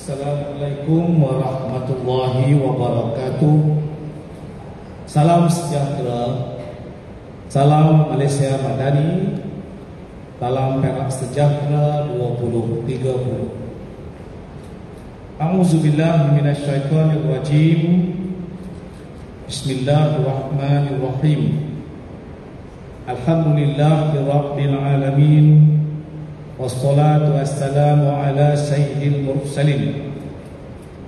Assalamualaikum warahmatullahi wabarakatuh. Salam sejahtera, salam Malaysia Madani, salam Perak Sejahtera 2030. A'udzubillahi minasyaitonir rajim. Bismillahirrahmanirrahim. Alhamdulillahirabbil alamin. Wassalatu wassalamu ala sayyidil mursalin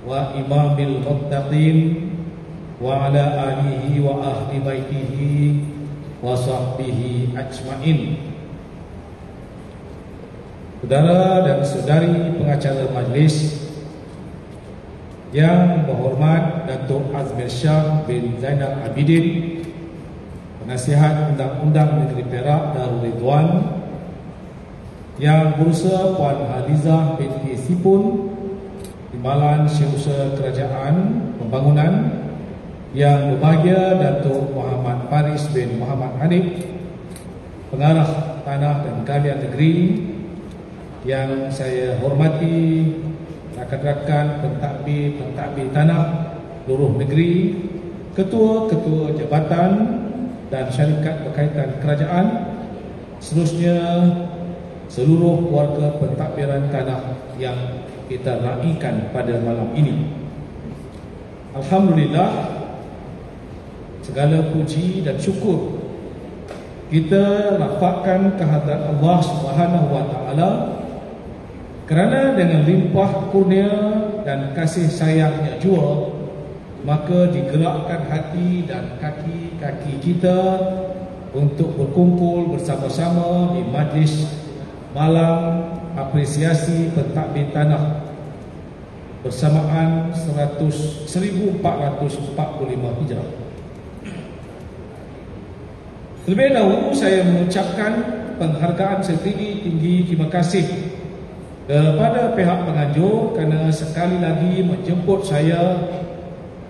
wa imamil muttaqin wa ala alihi wa ahli baitihi wa sahbihi ajmain. Saudara dan saudari pengacara majlis yang berhormat, Datuk Azmir Shah bin Zainal Abidin, Penasihat Undang-Undang Negeri Perak Darul Ridwan, Yang Berusaha Puan Halizah binti Sipun, Timbalan Syiusaha Kerajaan Pembangunan, Yang Berbahagia Datuk Muhammad Faris bin Muhammad Hanif, Pengarah Tanah dan Galian Negeri, yang saya hormati rakan-rakan pentadbir tanah seluruh negeri, ketua-ketua jabatan dan syarikat berkaitan kerajaan, seterusnya seluruh warga pentadbiran tanah yang kita raikan pada malam ini. Alhamdulillah, segala puji dan syukur kita lapakkan kehadrat Allah Subhanahu wa taala, kerana dengan limpah kurnia dan kasih sayangnya jua, maka digerakkan hati dan kaki-kaki kita untuk berkumpul bersama-sama di majlis malam apresiasi pentadbir tanah bersamaan 1445 Hijrah. Terlebih dahulu saya mengucapkan penghargaan setinggi-tinggi terima kasih kepada pihak penganjur kerana sekali lagi menjemput saya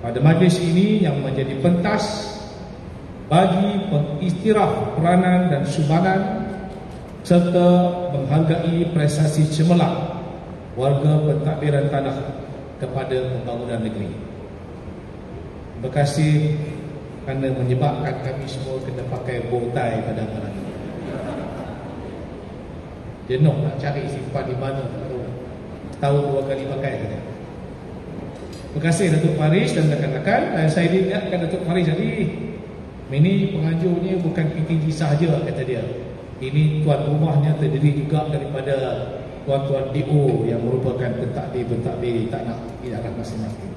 pada majlis ini yang menjadi pentas bagi pengiktiraf peranan dan sumbangan serta menghargai prestasi cemerlang warga pentadbiran tanah kepada pembangunan negeri. Terima kasih kerana menyebabkan kami semua kena pakai bow tie pada malam ini. Jenuh nak cari simpan di mana, tahu 2 kali pakai saja. Terima kasih Datuk Faris dan rakan-rakan. Saya diingatkan Datuk Faris tadi, ini penganjurnya bukan PTG sahaja, kata dia. Ini tuan rumahnya terdiri juga daripada tuan-tuan DO yang merupakan pentadbir tanah di daerah masing-masing.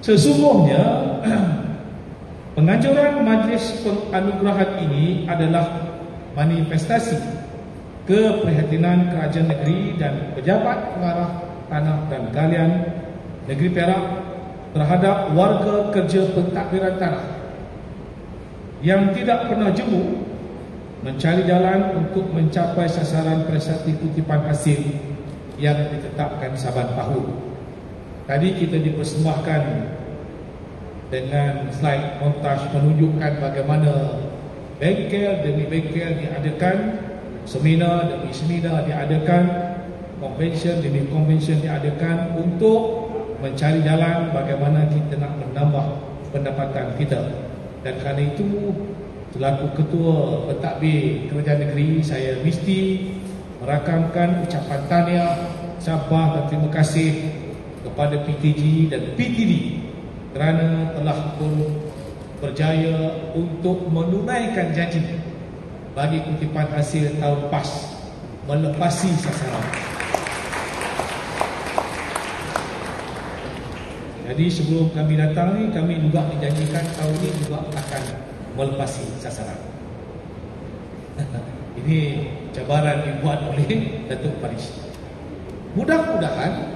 Sesungguhnya penganjuran majlis penganugerahan ini adalah manifestasi keprihatinan kerajaan negeri dan pejabat pengarah tanah dan galian negeri Perak terhadap warga kerja pentadbiran tanah yang tidak pernah jemu mencari jalan untuk mencapai sasaran prestasi kutipan hasil yang ditetapkan saban tahun. Tadi kita dipersembahkan dengan slide montaj menunjukkan bagaimana bengkel demi bengkel diadakan, seminar demi seminar diadakan, convention demi convention diadakan untuk mencari jalan bagaimana kita nak menambah pendapatan kita. Dan kerana itu, selaku ketua pentadbir kerajaan negeri, saya mesti merakamkan ucapan tahniah, sabah dan terima kasih kepada PTG dan PTD kerana telah pun berjaya untuk menunaikan janji bagi kutipan hasil tahun PAS melepasi sasaran. Jadi sebelum kami datang ni, kami juga dijanjikan tahun ini juga akan melepasi sasaran. Ini cabaran dibuat oleh Datuk Faris. Mudah-mudahan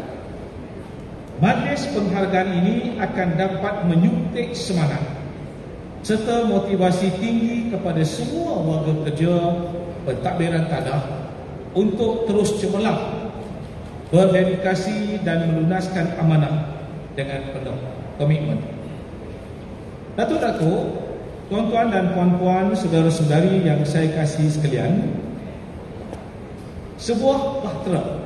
majlis penghargaan ini akan dapat menyuntik semangat serta motivasi tinggi kepada semua warga kerja pentadbiran tanah untuk terus cemerlang, berdedikasi dan melunaskan amanah dengan penuh komitmen. Datuk-datuk, tuan-tuan dan puan-puan, saudara-saudari yang saya kasihi sekalian, sebuah bahtera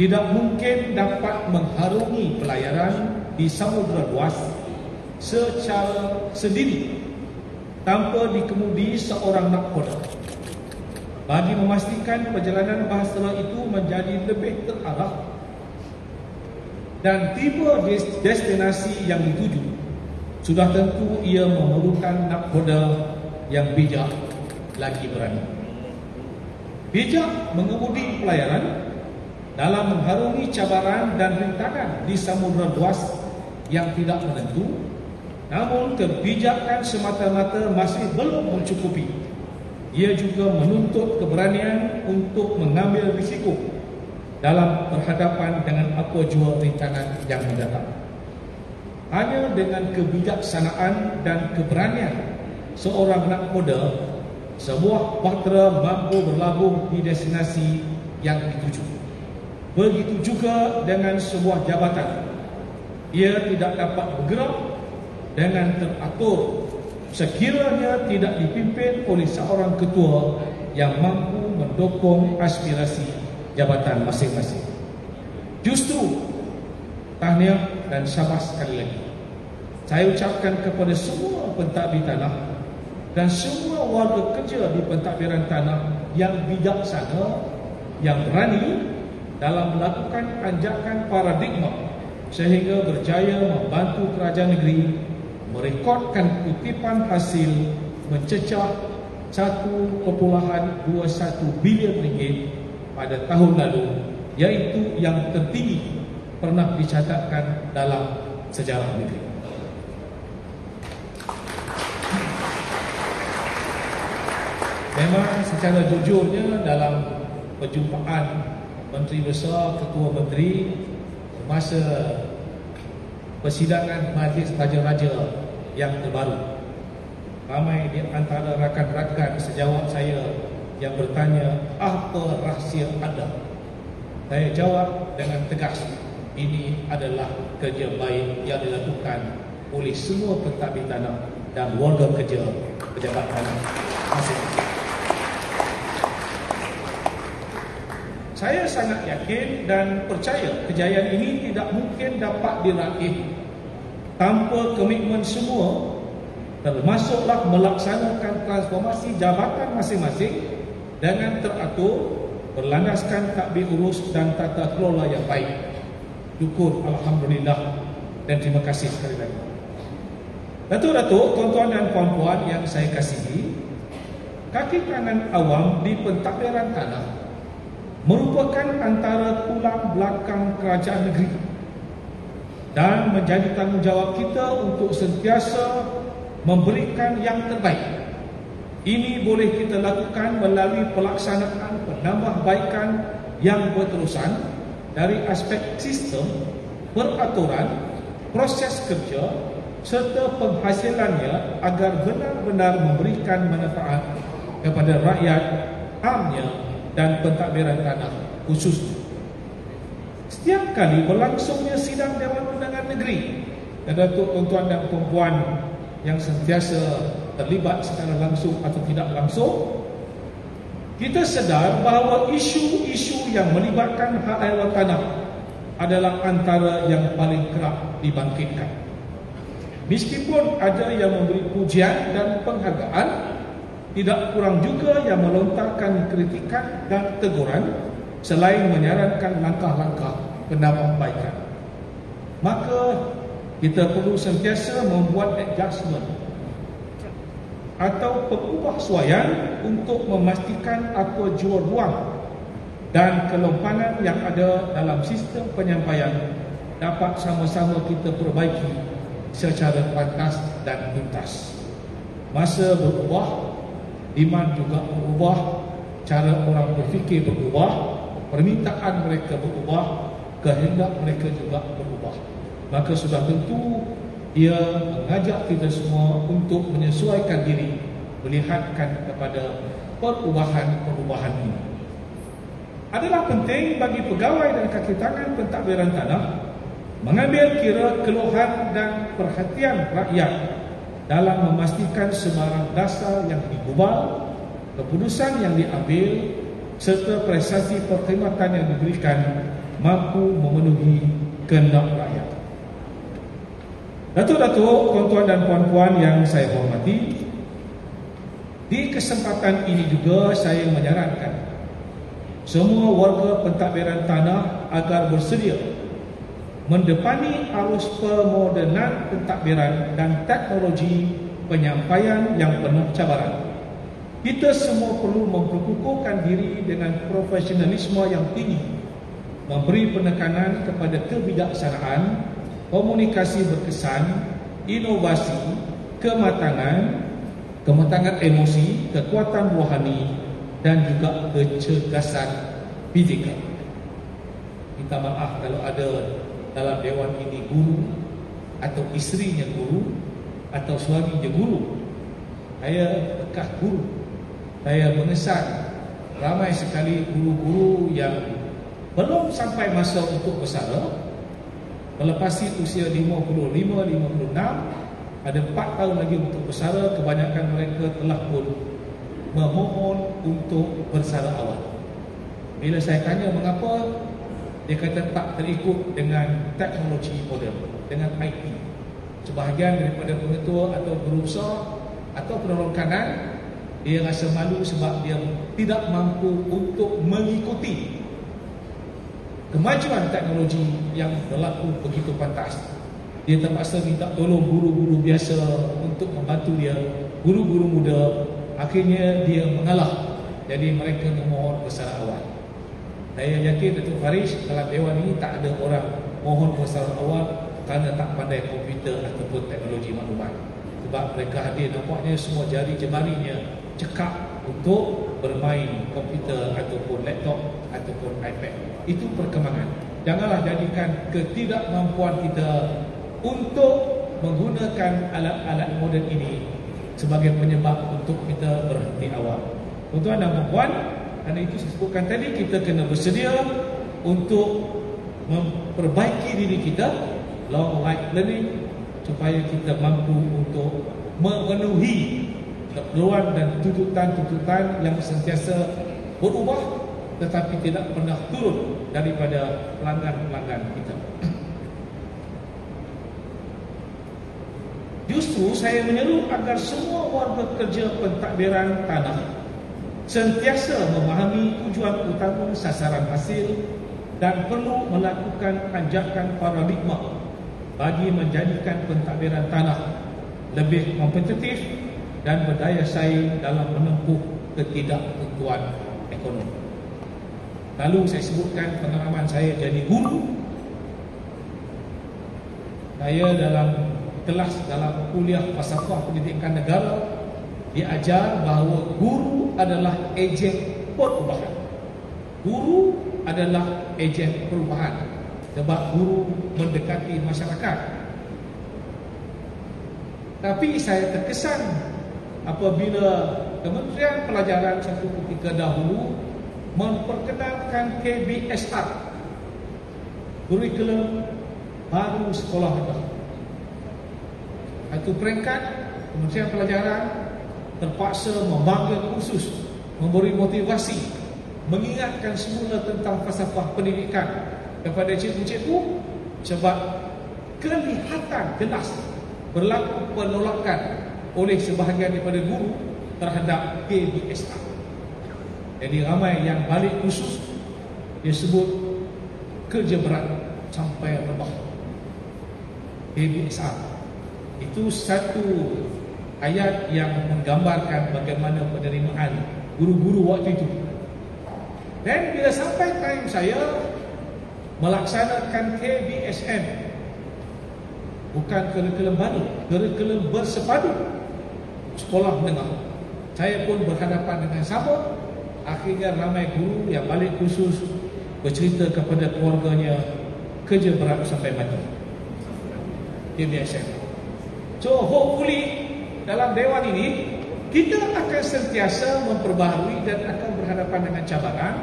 tidak mungkin dapat mengharungi pelayaran di samudera luas secara sendiri tanpa dikemudi seorang nakhoda. Bagi memastikan perjalanan bahtera itu menjadi lebih terarah dan tiba di destinasi yang dituju, sudah tentu ia memerlukan nakhoda yang bijak lagi berani. Bijak mengemudi pelayaran dalam mengharungi cabaran dan rintangan di samudera luas yang tidak menentu, namun kebijakan semata-mata masih belum mencukupi. Ia juga menuntut keberanian untuk mengambil risiko dalam berhadapan dengan apa jua rintangan yang mendatang. Hanya dengan kebijaksanaan dan keberanian seorang nakhoda, sebuah bahtera mampu berlabuh di destinasi yang dituju. Begitu juga dengan sebuah jabatan. Ia tidak dapat bergerak dengan teratur sekiranya tidak dipimpin oleh seorang ketua yang mampu mendukung aspirasi jabatan masing-masing. Justru, tahniah dan syabas sekali lagi saya ucapkan kepada semua pentadbir tanah dan semua warga kerja di pentadbiran tanah yang bijaksana, yang berani dalam melakukan anjakan paradigma sehingga berjaya membantu kerajaan negeri merekodkan kutipan hasil mencecah 1.21 bilion ringgit pada tahun lalu, iaitu yang tertinggi pernah dicatatkan dalam sejarah negeri. Memang secara jujurnya dalam perjumpaan Menteri Besar, Ketua Menteri semasa persidangan Majlis Raja-Raja yang terbaru, ramai di antara rakan-rakan sejawat saya yang bertanya, apa rahsia anda? Saya jawab dengan tegas, ini adalah kerja baik yang dilakukan oleh semua pentadbir tanah dan warga kerja pejabat tanah masing-masing. Saya sangat yakin dan percaya kejayaan ini tidak mungkin dapat diraih tanpa komitmen semua, termasuklah melaksanakan transformasi jabatan masing-masing dengan teratur, berlandaskan tadbir urus dan tata kelola yang baik. Syukur, alhamdulillah, dan terima kasih sekali lagi. Datuk-datuk, tuan-tuan dan puan-puan yang saya kasihi, kaki kanan awam di pentadbiran tanah merupakan antara tulang belakang kerajaan negeri dan menjadi tanggungjawab kita untuk sentiasa memberikan yang terbaik. Ini boleh kita lakukan melalui pelaksanaan penambahbaikan yang berterusan dari aspek sistem, peraturan, proses kerja serta penghasilannya agar benar-benar memberikan manfaat kepada rakyat amnya dan pentadbiran tanah khususnya. Setiap kali berlangsungnya sidang Dewan Undangan Negeri, Datuk, tuan-tuan dan puan-puan yang sentiasa terlibat secara langsung atau tidak langsung, kita sedar bahawa isu-isu yang melibatkan hak ehwal tanah adalah antara yang paling kerap dibangkitkan. Meskipun ada yang memberi pujian dan penghargaan, tidak kurang juga yang melontarkan kritikan dan teguran selain menyarankan langkah-langkah penambahbaikan. Maka kita perlu sentiasa membuat adjustment atau pengubahsuaian untuk memastikan apa jua ruang dan kelompangan yang ada dalam sistem penyampaian dapat sama-sama kita perbaiki secara pantas dan tuntas. Masa berubah, demand juga berubah, cara orang berfikir berubah, permintaan mereka berubah, kehendak mereka juga berubah. Maka sudah tentu ia mengajak kita semua untuk menyesuaikan diri, melihatkan kepada perubahan-perubahan ini. Adalah penting bagi pegawai dan kaki tangan pentadbiran tanah mengambil kira keluhan dan perhatian rakyat dalam memastikan sebarang dasar yang digubal, keputusan yang diambil serta prestasi perkhidmatan yang diberikan mampu memenuhi kehendak rakyat. Datuk-datuk, tuan-tuan dan puan-puan yang saya hormati, di kesempatan ini juga saya menyarankan semua warga pentadbiran tanah agar bersedia mendepani arus pemodenan pentadbiran dan teknologi penyampaian yang penuh cabaran. Kita semua perlu memperkukuhkan diri dengan profesionalisme yang tinggi, memberi penekanan kepada kebijaksanaan, komunikasi berkesan, inovasi, kematangan emosi, kekuatan rohani dan juga kecerdasan fizikal. Minta maaf kalau ada dalam dewan ini guru atau isterinya guru atau suaminya guru. Saya bekas guru. Saya mengesan ramai sekali guru-guru yang belum sampai masa untuk bersara, melepasi usia 55, 56, ada 4 tahun lagi untuk bersara. Kebanyakan mereka telah pun memohon untuk bersara awal. Bila saya tanya mengapa, dia kata tak terikut dengan teknologi moden, dengan IT. Sebahagian daripada pengetua atau guru besar atau penolong kanan, dia rasa malu sebab dia tidak mampu untuk mengikuti kemajuan teknologi yang berlaku begitu pantas. Dia terpaksa minta tolong guru-guru biasa untuk membantu dia, guru-guru muda. Akhirnya dia mengalah, jadi mereka memohon bersara awal. Saya yakin Datuk Faris dalam dewan ini tak ada orang mohon bersara awal kerana tak pandai komputer ataupun teknologi maklumat. Sebab mereka hadir, nampaknya semua jari jemarinya cekap untuk bermain komputer ataupun laptop ataupun iPad. Itu perkembangan. Janganlah jadikan ketidakmampuan kita untuk menggunakan alat-alat moden ini sebagai penyebab untuk kita berhenti awal. Tuan-tuan dan puan, kerana itu saya sebutkan tadi, kita kena bersedia untuk memperbaiki diri kita, long life learning, supaya kita mampu untuk memenuhi keperluan dan tuntutan-tuntutan yang sentiasa berubah tetapi tidak pernah turun daripada pelanggan-pelanggan kita. Justru saya menyeru agar semua warga kerja pentadbiran tanah sentiasa memahami tujuan utama sasaran hasil dan perlu melakukan anjakan paradigma bagi menjadikan pentadbiran tanah lebih kompetitif dan berdaya saing dalam menempuh ketidaktentuan ekonomi. Lalu saya sebutkan pengalaman saya jadi guru. Saya dalam kelas, dalam kuliah falsafah pendidikan negara, diajar bahawa guru adalah ejen perubahan. Guru adalah ejen perubahan sebab guru mendekati masyarakat. Tapi saya terkesan apabila Kementerian Pelajaran satu ketika dahulu memperkenalkan KBSR, kurikulum baru sekolah rendah. Satu peringkat, Kementerian Pelajaran terpaksa memanggil khusus, memberi motivasi, mengingatkan semula tentang falsafah pendidikan kepada cikgu-cikgu sebab kelihatan jelas berlaku penolakan oleh sebahagian daripada guru terhadap KBSR. Jadi ramai yang balik khusus, dia sebut kerja berat sampai rebah. KBSR itu satu ayat yang menggambarkan bagaimana penerimaan guru-guru waktu itu. Dan bila sampai time saya melaksanakan KBSM, bukan kurikulum baru, kurikulum bersepadu sekolah menengah, saya pun berhadapan dengan sama. Akhirnya ramai guru yang balik khusus bercerita kepada keluarganya kerja berat sampai mati. KBSM. So hopefully dalam dewan ini kita akan sentiasa memperbaharui dan akan berhadapan dengan cabaran.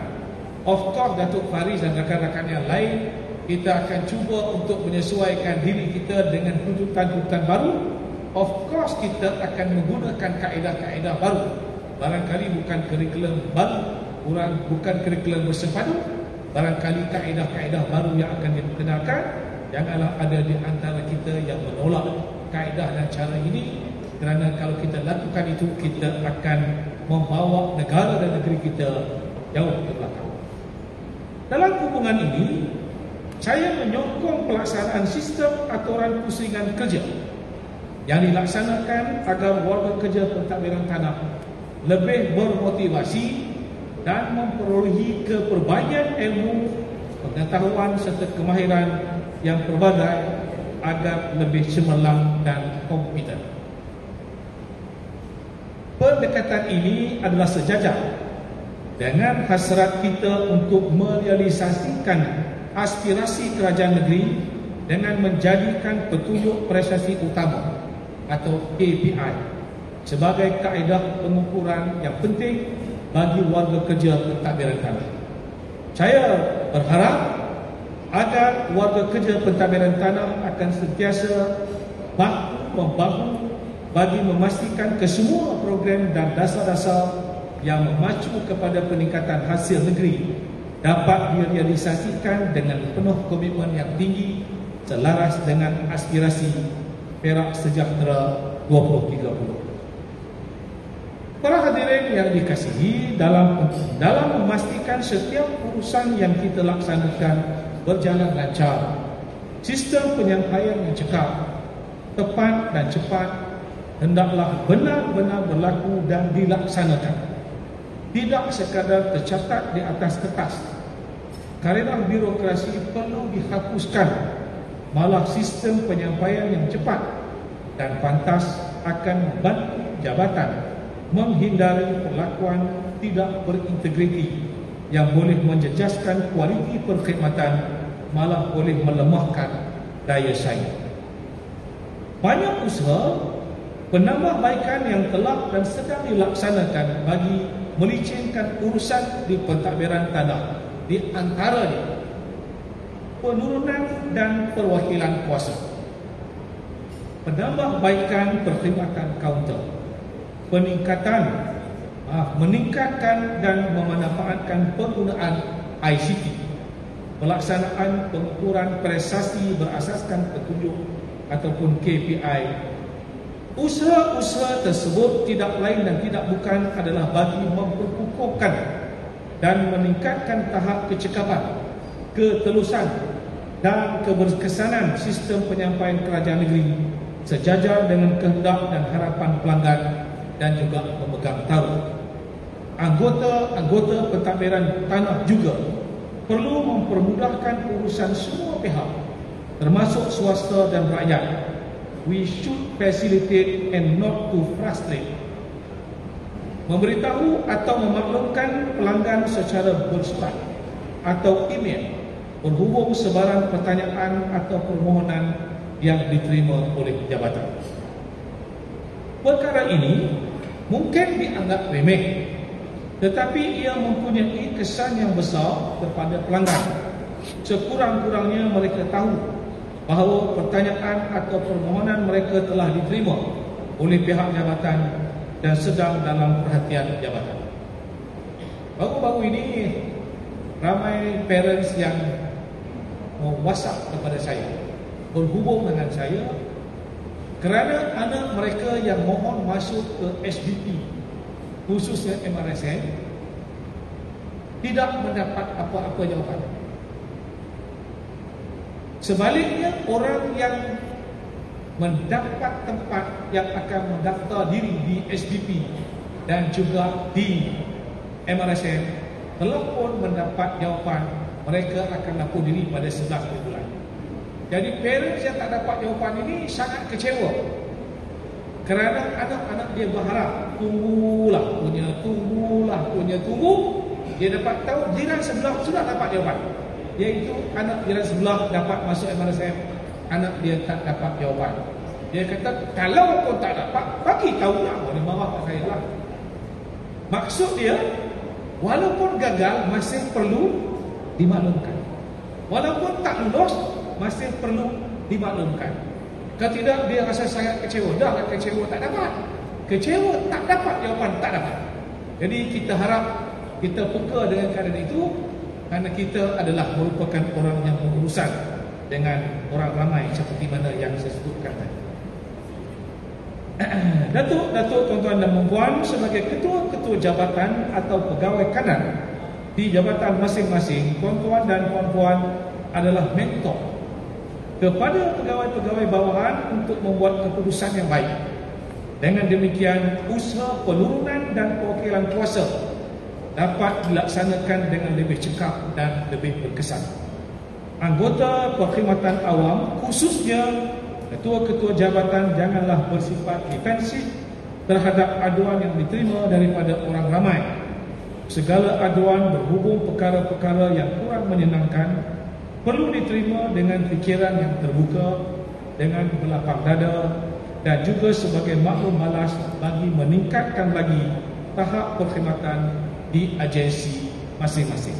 Of course Datuk Faris dan rakan-rakan yang lain, kita akan cuba untuk menyesuaikan diri kita dengan tuntutan-tuntutan baru. Of course kita akan menggunakan kaedah-kaedah baru. Barangkali bukan kurikulum baru, bukan kurikulum bersepadu, barangkali kaedah-kaedah baru yang akan diperkenalkan. Janganlah ada di antara kita yang menolak kaedah dan cara ini, kerana kalau kita lakukan itu, kita akan membawa negara dan negeri kita jauh ke belakang. Dalam hubungan ini, saya menyokong pelaksanaan sistem aturan pusingan kerja yang dilaksanakan agar warga kerja pentadbiran tanah lebih bermotivasi dan memperolehi keperbanyakkan ilmu, pengetahuan serta kemahiran yang pelbagai agar lebih cemerlang dan kompeten. Pendekatan ini adalah sejajar dengan hasrat kita untuk merealisasikan aspirasi kerajaan negeri dengan menjadikan petunjuk prestasi utama atau KPI sebagai kaedah pengukuran yang penting bagi warga kerja pentadbiran tanah. Saya berharap agar warga kerja pentadbiran tanah akan sentiasa bahu-membahu bagi memastikan kesemua program dan dasar-dasar yang memacu kepada peningkatan hasil negeri dapat direalisasikan dengan penuh komitmen yang tinggi selaras dengan aspirasi Perak Sejahtera 2030. Para hadirin yang dikasihi, dalam memastikan setiap urusan yang kita laksanakan berjalan lancar, sistem penyampaian yang cekap, tepat dan cepat hendaklah benar-benar berlaku dan dilaksanakan, tidak sekadar tercatat di atas kertas. Kerana birokrasi perlu dihapuskan, malah sistem penyampaian yang cepat dan pantas akan membantu jabatan menghindari perlakuan tidak berintegriti yang boleh menjejaskan kualiti perkhidmatan, malah boleh melemahkan daya saing. Banyak usaha penambahbaikan yang telah dan sedang dilaksanakan bagi melicinkan urusan di pentadbiran tanah, di antaranya penurunan dan perwakilan kuasa, penambahbaikan perkhidmatan kaunter, meningkatkan dan memanfaatkan penggunaan ICT, pelaksanaan pengukuran prestasi berasaskan petunjuk ataupun KPI. Usaha-usaha tersebut tidak lain dan tidak bukan adalah bagi memperkukuhkan dan meningkatkan tahap kecekapan, ketelusan dan keberkesanan sistem penyampaian kerajaan negeri sejajar dengan kehendak dan harapan pelanggan dan juga pemegang taruh. Anggota-anggota pentadbiran tanah juga perlu mempermudahkan urusan semua pihak, termasuk swasta dan rakyat. We should facilitate and not to frustrate. Memberitahu atau memaklumkan pelanggan secara bersurat atau email berhubung sebarang pertanyaan atau permohonan yang diterima oleh jabatan. Perkara ini mungkin dianggap remeh, tetapi ia mempunyai kesan yang besar kepada pelanggan. Sekurang-kurangnya mereka tahu bahawa pertanyaan atau permohonan mereka telah diterima oleh pihak jabatan dan sedang dalam perhatian jabatan. Baru-baru ini ramai parents yang WhatsApp kepada saya, berhubung dengan saya kerana anak mereka yang mohon masuk ke SBP, khususnya MRSN, tidak mendapat apa-apa jawapan. Sebaliknya, orang yang mendapat tempat yang akan mendaftar diri di SBP dan juga di MRSN telah pun mendapat jawapan mereka akan lapor diri pada 11 bulan. Jadi parents yang tak dapat jawapan ini sangat kecewa, kerana anak-anak dia berharap tunggu, dia dapat tahu jiran sebelah sudah dapat jawapan, iaitu anak jiran sebelah dapat masuk MRSM, anak dia tak dapat jawapan. Dia kata kalau kau tak dapat, bagi tahu lah, boleh marah kat saya lah. Maksud dia, walaupun gagal masih perlu dimaklumkan, walaupun tak lulus masih perlu dimaklumkan. Kalau tidak, dia rasa sangat kecewa. Dah kecewa tak dapat, kecewa tak dapat jawapan, tak dapat. Jadi kita harap, kita peka dengan keadaan itu, Kerana kita adalah merupakan orang yang berurusan dengan orang ramai seperti mana yang saya sebutkan tadi. Datuk, tuan-tuan dan puan, sebagai ketua-ketua jabatan atau pegawai kanan di jabatan masing-masing, tuan-tuan dan puan-puan adalah mentor kepada pegawai-pegawai bawahan untuk membuat keputusan yang baik. Dengan demikian, usaha penurunan dan perwakilan kuasa dapat dilaksanakan dengan lebih cekap dan lebih berkesan. Anggota perkhidmatan awam, khususnya ketua-ketua jabatan, janganlah bersifat defensif terhadap aduan yang diterima daripada orang ramai. Segala aduan berhubung perkara-perkara yang kurang menyenangkan perlu diterima dengan fikiran yang terbuka, dengan berlapang dada, dan juga sebagai maklum malas bagi meningkatkan lagi tahap perkhidmatan di agensi masing-masing.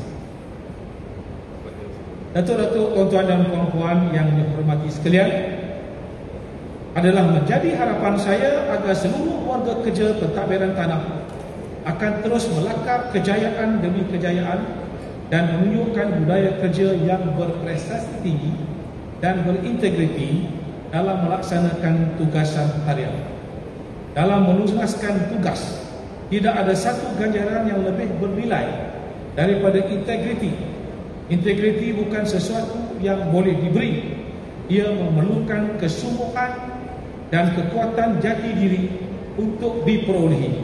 Datuk-datuk, tuan-tuan dan puan-puan yang dihormati sekalian, adalah menjadi harapan saya agar seluruh warga kerja pentadbiran tanah akan terus melakar kejayaan demi kejayaan dan menunjukkan budaya kerja yang berprestasi tinggi dan berintegriti dalam melaksanakan tugasan harian. Dalam menuntaskan tugas, tidak ada satu ganjaran yang lebih bernilai daripada integriti. Integriti bukan sesuatu yang boleh diberi. Ia memerlukan kesungguhan dan kekuatan jati diri untuk diperolehi,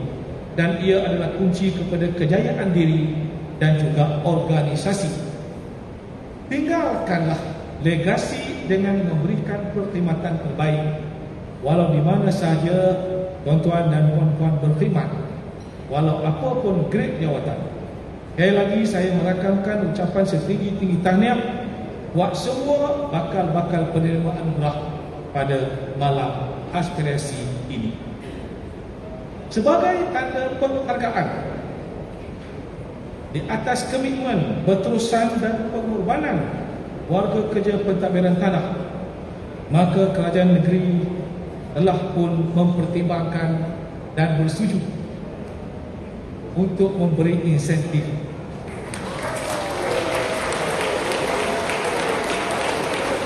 dan ia adalah kunci kepada kejayaan diri dan juga organisasi. Tinggalkanlah legasi dengan memberikan perkhidmatan terbaik walau di mana sahaja tuan-tuan dan puan-puan berkhidmat, walau apapun grade jawatan. Sekali lagi saya merakamkan ucapan setinggi-tinggi tahniah buat semua bakal-bakal penerima anugerah pada malam aspirasi ini. Sebagai tanda penghargaan di atas komitmen, berterusan dan pengorbanan warga kerja pentadbiran tanah, maka kerajaan negeri telah pun mempertimbangkan dan bersetuju untuk memberi insentif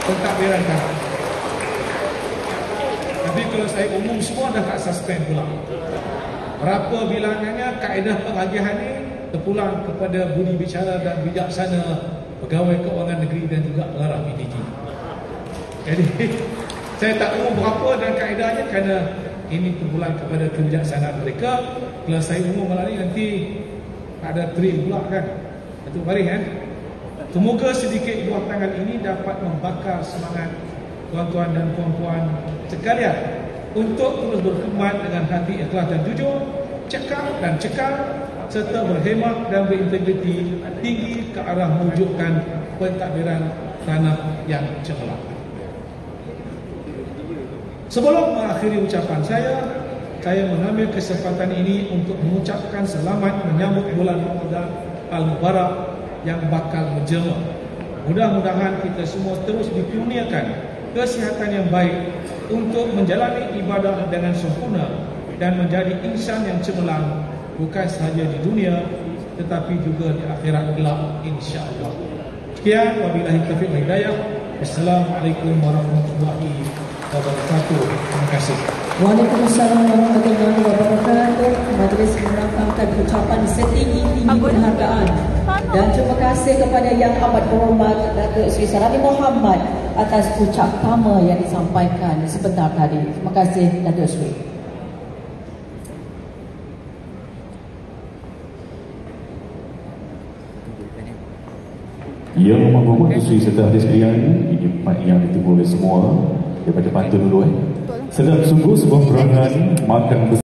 pentadbiran tanah. Tapi kalau saya umum semua dah tak suspend pula. Berapa bilangannya, kaedah pengagihan ini terpulang kepada budi bicara dan bijaksana pegawai keuangan negeri dan juga pengarah PDG. Jadi saya tak umum berapa dan kaedahnya kerana ini terpulang kepada kebijaksanaan mereka. Kalau saya umum malam ni nanti ada trail pula kan. Itu baring kan. Semoga sedikit buah tangan ini dapat membakar semangat tuan-tuan dan puan-puan sekalian untuk terus berkhidmat dengan hati ikhlas dan jujur, cekap dan cekal, serta berhemat dan berintegriti tinggi ke arah mewujudkan pentadbiran tanah yang cemerlang. Sebelum mengakhiri ucapan saya mengambil kesempatan ini untuk mengucapkan selamat menyambut bulan Ramadan Al-Mubarak yang bakal menjelma. Mudah-mudahan kita semua terus dikurniakan kesihatan yang baik untuk menjalani ibadah dengan sempurna dan menjadi insan yang cemerlang, bukan sahaja di dunia tetapi juga di akhirat kelak, insya-Allah. Sekian, wabillahi taufiq wal hidayah. Assalamualaikum warahmatullahi wabarakatuh. Terima kasih. Waalaikumsalam warahmatullahi wabarakatuh. Majlis melambangkan ucapan setinggi-tinggi penghargaan dan terima kasih kepada Yang Amat Berhormat Datuk Seri Sarani Mohamad atas ucap pertama yang disampaikan sebentar tadi. Terima kasih Datuk Seri. Yang Amat Seri serta hadis sekalian, ini yang ditunggu oleh semua daripada pantun dulu. Sedap sungguh sebuah perangan makan